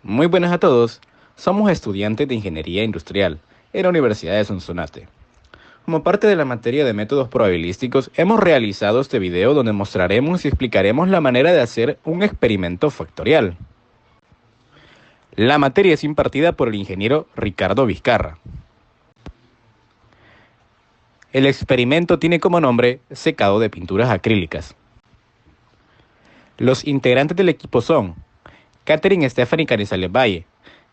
Muy buenas a todos. Somos estudiantes de Ingeniería Industrial en la Universidad de Sonsonate. Como parte de la materia de métodos probabilísticos, hemos realizado este video donde mostraremos y explicaremos la manera de hacer un experimento factorial. La materia es impartida por el ingeniero Ricardo Vizcarra. El experimento tiene como nombre secado de pinturas acrílicas. Los integrantes del equipo son Catherine Stephanie Canizales Valle,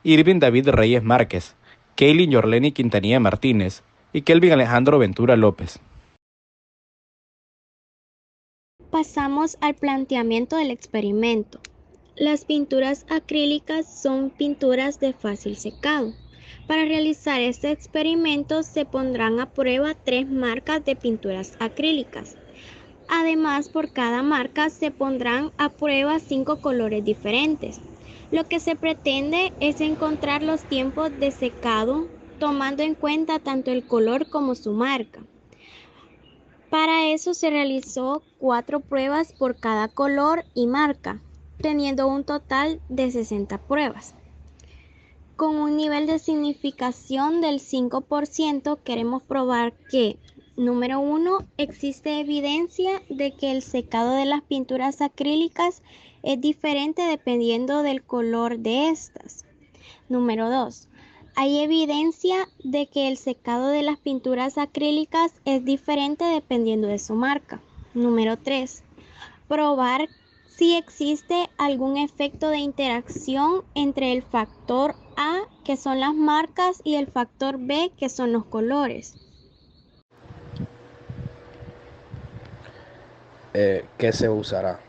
Irving David Reyes Márquez, Kaylin Yorleni Quintanilla Martínez y Kelvin Alejandro Ventura López. Pasamos al planteamiento del experimento. Las pinturas acrílicas son pinturas de fácil secado. Para realizar este experimento se pondrán a prueba 3 marcas de pinturas acrílicas. Además, por cada marca se pondrán a prueba 5 colores diferentes. Lo que se pretende es encontrar los tiempos de secado tomando en cuenta tanto el color como su marca. Para eso se realizó 4 pruebas por cada color y marca, teniendo un total de 60 pruebas. Con un nivel de significación del 5% queremos probar que, número 1, existe evidencia de que el secado de las pinturas acrílicas es diferente dependiendo del color de estas. Número 2. Hay evidencia de que el secado de las pinturas acrílicas es diferente dependiendo de su marca. Número 3. Probar si existe algún efecto de interacción entre el factor A, que son las marcas, y el factor B, que son los colores. ¿Qué se usará?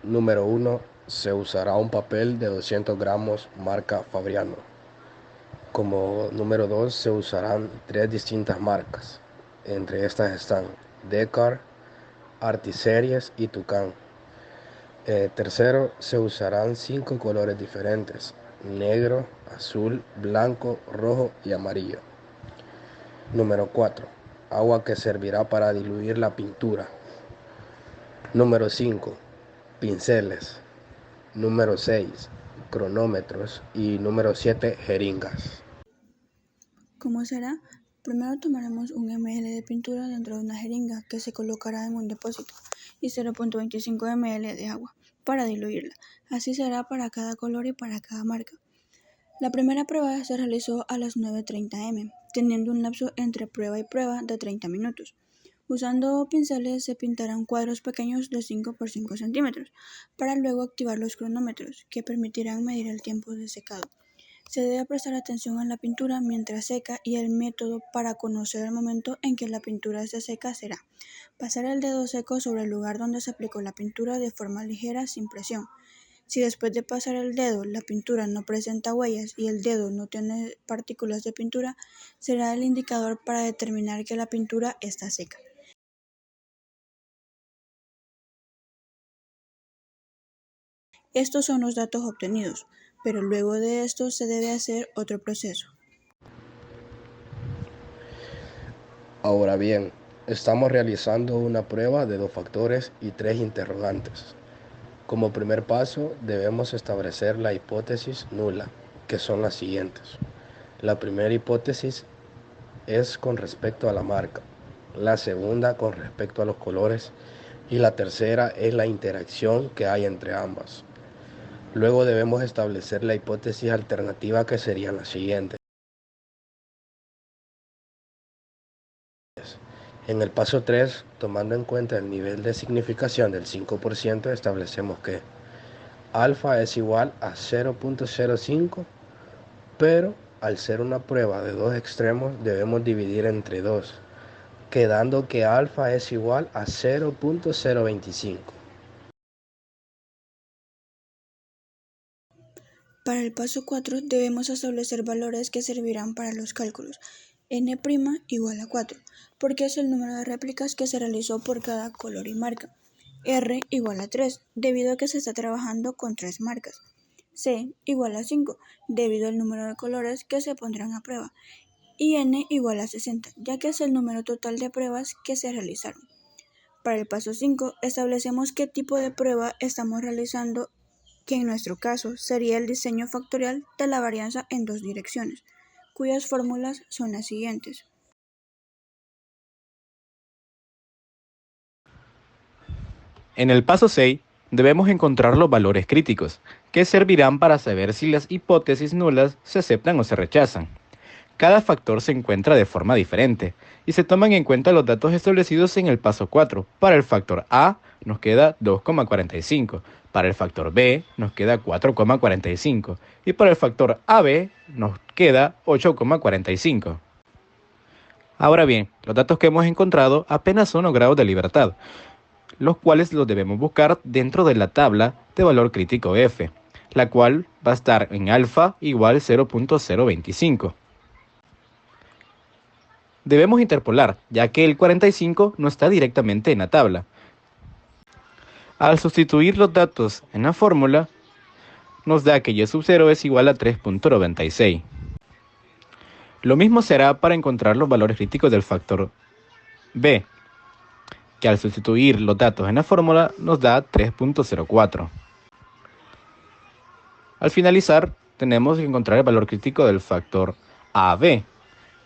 Número 1. Se usará un papel de 200 gramos marca Fabriano. Como número 2 se usarán 3 distintas marcas. Entre estas están Decar, Artiseries y Tucán. Tercero, se usarán 5 colores diferentes: negro, azul, blanco, rojo y amarillo. Número 4. Agua que servirá para diluir la pintura. Número 5. Pinceles. Número 6. Cronómetros. Y número 7. Jeringas. ¿Cómo será? Primero tomaremos 1 ml de pintura dentro de una jeringa que se colocará en un depósito y 0.25 ml de agua para diluirla. Así será para cada color y para cada marca. La primera prueba se realizó a las 9:30 am, teniendo un lapso entre prueba y prueba de 30 minutos. Usando pinceles se pintarán cuadros pequeños de 5 por 5 centímetros, para luego activar los cronómetros, que permitirán medir el tiempo de secado. Se debe prestar atención a la pintura mientras seca y el método para conocer el momento en que la pintura se seca será pasar el dedo seco sobre el lugar donde se aplicó la pintura de forma ligera sin presión. Si después de pasar el dedo la pintura no presenta huellas y el dedo no tiene partículas de pintura, será el indicador para determinar que la pintura está seca. Estos son los datos obtenidos, pero luego de esto se debe hacer otro proceso. Ahora bien, estamos realizando una prueba de 2 factores y 3 interrogantes. Como primer paso, debemos establecer la hipótesis nula, que son las siguientes. La primera hipótesis es con respecto a la marca, la segunda con respecto a los colores y la tercera es la interacción que hay entre ambas. Luego debemos establecer la hipótesis alternativa, que serían las siguientes. En el paso 3, tomando en cuenta el nivel de significación del 5%, establecemos que alfa es igual a 0.05, pero al ser una prueba de 2 extremos debemos dividir entre 2, quedando que alfa es igual a 0.025. Para el paso 4 debemos establecer valores que servirán para los cálculos. N' igual a 4, porque es el número de réplicas que se realizó por cada color y marca. R igual a 3, debido a que se está trabajando con 3 marcas. C igual a 5, debido al número de colores que se pondrán a prueba. Y N igual a 60, ya que es el número total de pruebas que se realizaron. Para el paso 5 establecemos qué tipo de prueba estamos realizando que en nuestro caso sería el diseño factorial de la varianza en dos direcciones, cuyas fórmulas son las siguientes. En el paso 6, debemos encontrar los valores críticos, que servirán para saber si las hipótesis nulas se aceptan o se rechazan. Cada factor se encuentra de forma diferente, y se toman en cuenta los datos establecidos en el paso 4. Para el factor A nos queda 2,45, para el factor B nos queda 4,45, y para el factor AB nos queda 8,45. Ahora bien, los datos que hemos encontrado apenas son los grados de libertad, los cuales los debemos buscar dentro de la tabla de valor crítico F, la cual va a estar en alfa igual 0.025. Debemos interpolar, ya que el 45 no está directamente en la tabla. Al sustituir los datos en la fórmula, nos da que y sub 0 es igual a 3.96. Lo mismo será para encontrar los valores críticos del factor B, que al sustituir los datos en la fórmula nos da 3.04. Al finalizar, tenemos que encontrar el valor crítico del factor AB,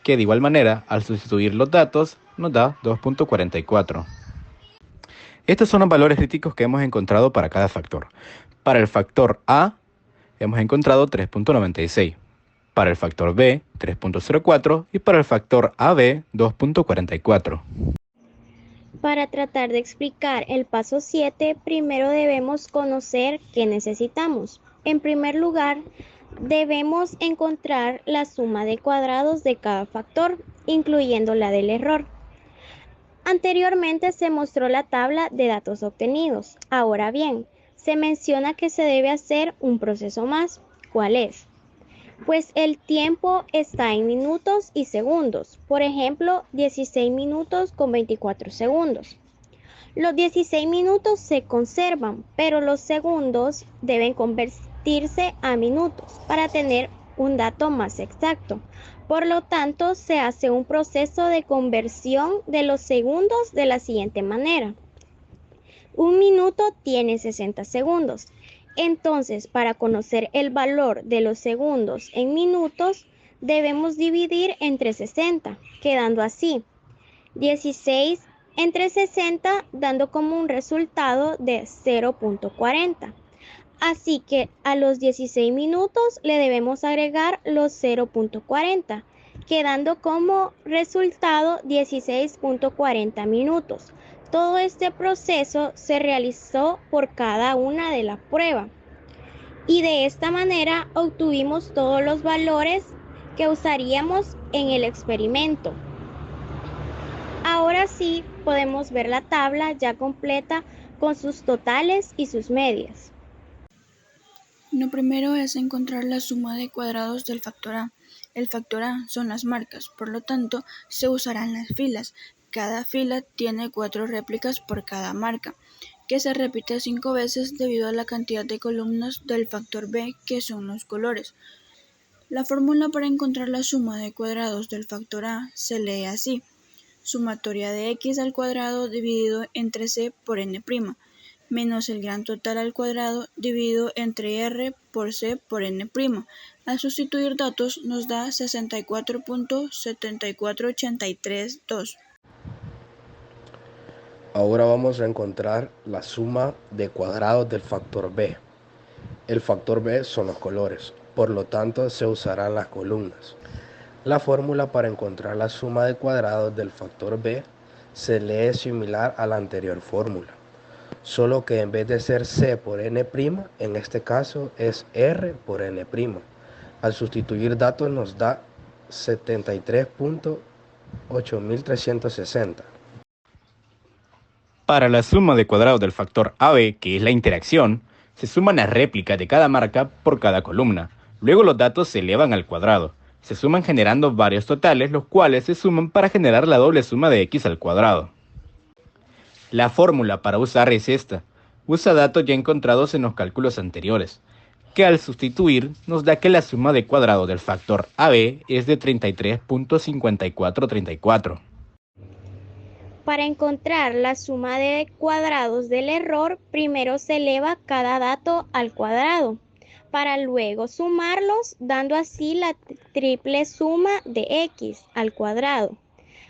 que de igual manera, al sustituir los datos, nos da 2.44. Estos son los valores críticos que hemos encontrado para cada factor. Para el factor A, hemos encontrado 3.96. Para el factor B, 3.04. Y para el factor AB, 2.44. Para tratar de explicar el paso 7, primero debemos conocer qué necesitamos. En primer lugar, debemos encontrar la suma de cuadrados de cada factor, incluyendo la del error. Anteriormente se mostró la tabla de datos obtenidos. Ahora bien, se menciona que se debe hacer un proceso más. ¿Cuál es? Pues el tiempo está en minutos y segundos. Por ejemplo, 16 minutos con 24 segundos. Los 16 minutos se conservan, pero los segundos deben convertirse a minutos para tener un dato más exacto. Por lo tanto, se hace un proceso de conversión de los segundos de la siguiente manera. Un minuto tiene 60 segundos. Entonces, para conocer el valor de los segundos en minutos, debemos dividir entre 60, quedando así 16 entre 60, dando como un resultado de 0.40. Así que a los 16 minutos le debemos agregar los 0.40, quedando como resultado 16.40 minutos. Todo este proceso se realizó por cada una de la prueba. Y de esta manera obtuvimos todos los valores que usaríamos en el experimento. Ahora sí podemos ver la tabla ya completa con sus totales y sus medias. Lo primero es encontrar la suma de cuadrados del factor A. El factor A son las marcas, por lo tanto, se usarán las filas. Cada fila tiene 4 réplicas por cada marca, que se repite 5 veces debido a la cantidad de columnas del factor B, que son los colores. La fórmula para encontrar la suma de cuadrados del factor A se lee así: sumatoria de x al cuadrado dividido entre c por n', menos el gran total al cuadrado dividido entre r por c por n'. Al sustituir datos nos da 64.74832. Ahora vamos a encontrar la suma de cuadrados del factor B. El factor B son los colores, por lo tanto se usarán las columnas. La fórmula para encontrar la suma de cuadrados del factor B se lee similar a la anterior fórmula, solo que en vez de ser C por N', en este caso es R por N'. Al sustituir datos nos da 73.8360. Para la suma de cuadrados del factor AB, que es la interacción, se suman las réplicas de cada marca por cada columna. Luego los datos se elevan al cuadrado. Se suman generando varios totales, los cuales se suman para generar la doble suma de x al cuadrado. La fórmula para usar es esta. Usa datos ya encontrados en los cálculos anteriores, que al sustituir nos da que la suma de cuadrados del factor AB es de 33.5434. Para encontrar la suma de cuadrados del error, primero se eleva cada dato al cuadrado, para luego sumarlos, dando así la triple suma de x al cuadrado,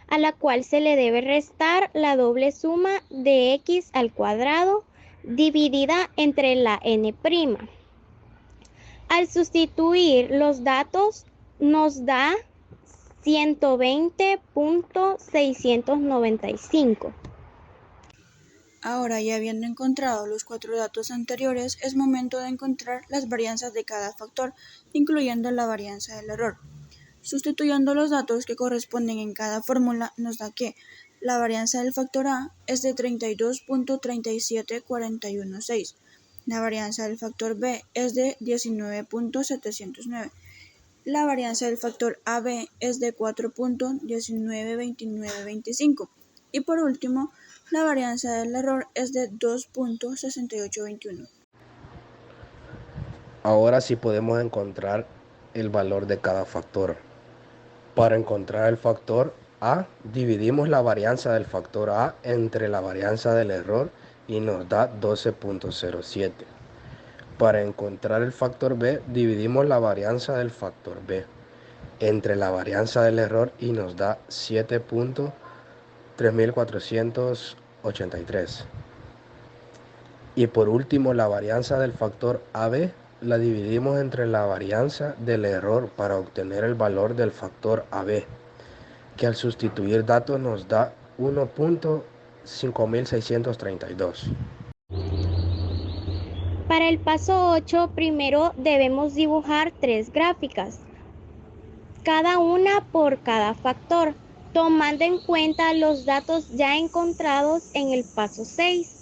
a la cual se le debe restar la doble suma de x al cuadrado dividida entre la n'. Al sustituir los datos nos da 120.695. Ahora, ya habiendo encontrado los 4 datos anteriores, es momento de encontrar las varianzas de cada factor, incluyendo la varianza del error. Sustituyendo los datos que corresponden en cada fórmula, nos da que la varianza del factor A es de 32.37416, la varianza del factor B es de 19.709, la varianza del factor AB es de 4.192925 y por último, la varianza del error es de 2.6821. Ahora sí podemos encontrar el valor de cada factor. Para encontrar el factor A, dividimos la varianza del factor A entre la varianza del error y nos da 12.07. Para encontrar el factor B, dividimos la varianza del factor B entre la varianza del error y nos da 7.3483. Y por último, la varianza del factor AB la dividimos entre la varianza del error para obtener el valor del factor AB, que al sustituir datos nos da 1.5632. Para el paso 8, primero debemos dibujar 3 gráficas, cada una por cada factor, tomando en cuenta los datos ya encontrados en el paso 6,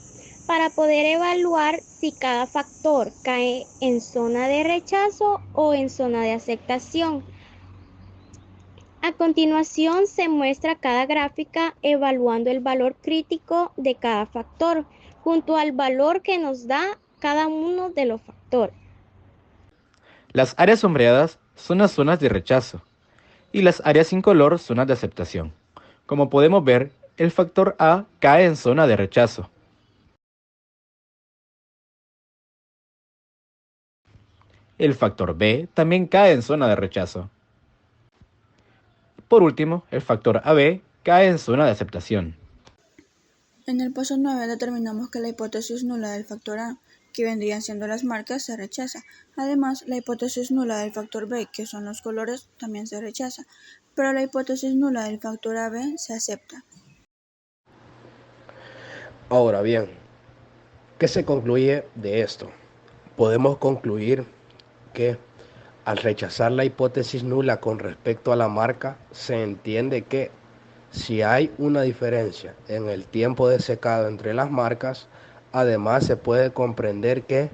para poder evaluar si cada factor cae en zona de rechazo o en zona de aceptación. A continuación se muestra cada gráfica evaluando el valor crítico de cada factor, junto al valor que nos da cada uno de los factores. Las áreas sombreadas son las zonas de rechazo y las áreas sin color zonas de aceptación. Como podemos ver, el factor A cae en zona de rechazo. El factor B también cae en zona de rechazo. Por último, el factor AB cae en zona de aceptación. En el paso 9 determinamos que la hipótesis nula del factor A, que vendrían siendo las marcas, se rechaza. Además, la hipótesis nula del factor B, que son los colores, también se rechaza, pero la hipótesis nula del factor AB se acepta. Ahora bien, ¿qué se concluye de esto? Podemos concluir que al rechazar la hipótesis nula con respecto a la marca, se entiende que si hay una diferencia en el tiempo de secado entre las marcas, además se puede comprender que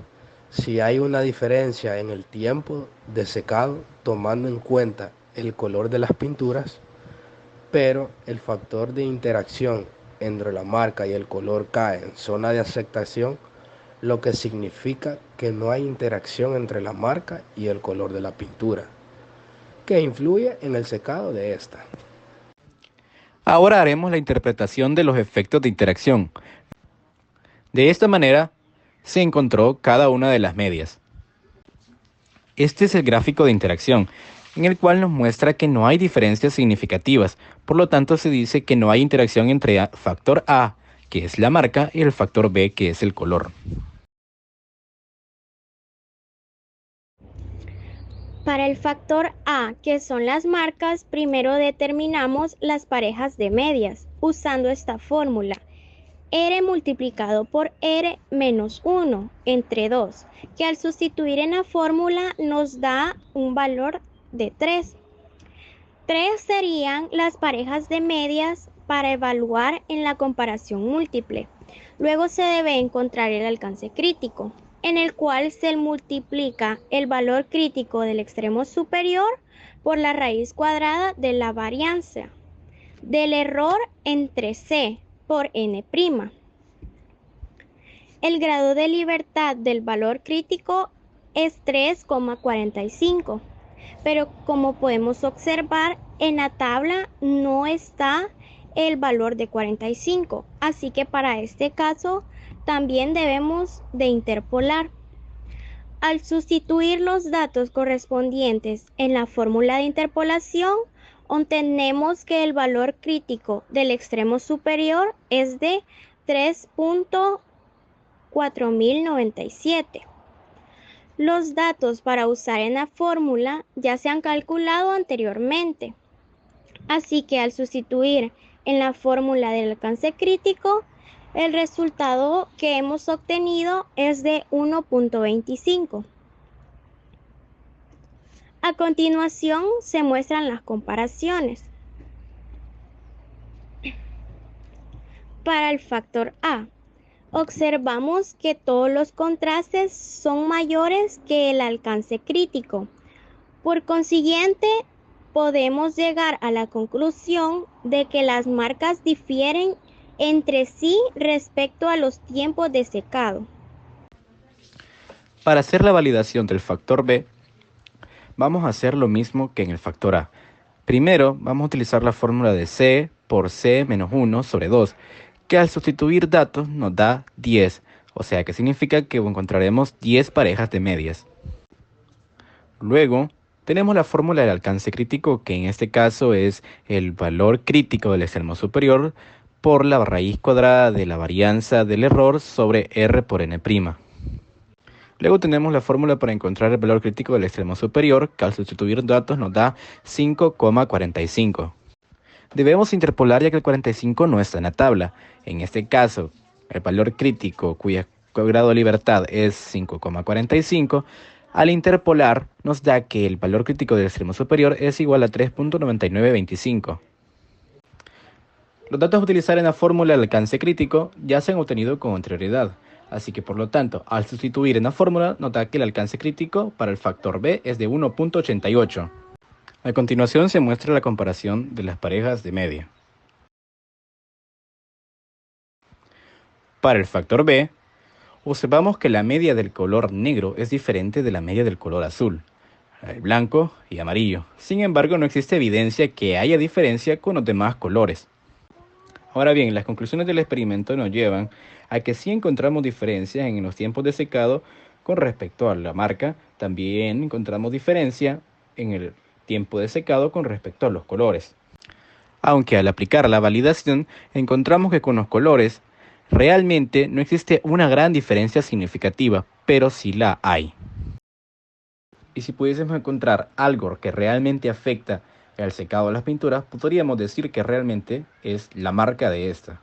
si hay una diferencia en el tiempo de secado, tomando en cuenta el color de las pinturas, pero el factor de interacción entre la marca y el color cae en zona de aceptación, lo que significa que no hay interacción entre la marca y el color de la pintura, que influye en el secado de esta. Ahora haremos la interpretación de los efectos de interacción. De esta manera, se encontró cada una de las medias. Este es el gráfico de interacción, en el cual nos muestra que no hay diferencias significativas, por lo tanto se dice que no hay interacción entre el factor A, que es la marca, y el factor B, que es el color. Para el factor A, que son las marcas, primero determinamos las parejas de medias, usando esta fórmula. R multiplicado por R menos 1 entre 2, que al sustituir en la fórmula nos da un valor de 3. 3 serían las parejas de medias para evaluar en la comparación múltiple. Luego se debe encontrar el alcance crítico, en el cual se multiplica el valor crítico del extremo superior por la raíz cuadrada de la varianza del error entre C por n'. El grado de libertad del valor crítico es 3,45, pero como podemos observar en la tabla no está el valor de 45, así que para este caso también debemos de interpolar. Al sustituir los datos correspondientes en la fórmula de interpolación, obtenemos que el valor crítico del extremo superior es de 3.4097. Los datos para usar en la fórmula ya se han calculado anteriormente, así que al sustituir en la fórmula del alcance crítico, el resultado que hemos obtenido es de 1.25. A continuación se muestran las comparaciones. Para el factor A, observamos que todos los contrastes son mayores que el alcance crítico. Por consiguiente, podemos llegar a la conclusión de que las marcas difieren entre sí respecto a los tiempos de secado. Para hacer la validación del factor B, vamos a hacer lo mismo que en el factor A. Primero, vamos a utilizar la fórmula de C por C menos 1 sobre 2, que al sustituir datos nos da 10, o sea que significa que encontraremos 10 parejas de medias. Luego, tenemos la fórmula del alcance crítico, que en este caso es el valor crítico del extremo superior por la raíz cuadrada de la varianza del error sobre R por N'. Luego tenemos la fórmula para encontrar el valor crítico del extremo superior, que al sustituir datos nos da 5,45. Debemos interpolar ya que el 45 no está en la tabla. En este caso, el valor crítico cuyo grado de libertad es 5,45, al interpolar nos da que el valor crítico del extremo superior es igual a 3.9925. Los datos a utilizar en la fórmula del alcance crítico ya se han obtenido con anterioridad, así que por lo tanto, al sustituir en la fórmula, nos da que el alcance crítico para el factor B es de 1.88. A continuación se muestra la comparación de las parejas de media. Para el factor B, observamos que la media del color negro es diferente de la media del color azul, el blanco y amarillo. Sin embargo, no existe evidencia que haya diferencia con los demás colores. Ahora bien, las conclusiones del experimento nos llevan a que sí encontramos diferencias en los tiempos de secado con respecto a la marca. También encontramos diferencia en el tiempo de secado con respecto a los colores. Aunque al aplicar la validación encontramos que con los colores realmente no existe una gran diferencia significativa, pero sí la hay. Y si pudiésemos encontrar algo que realmente afecta al secado de las pinturas, podríamos decir que realmente es la marca de esta.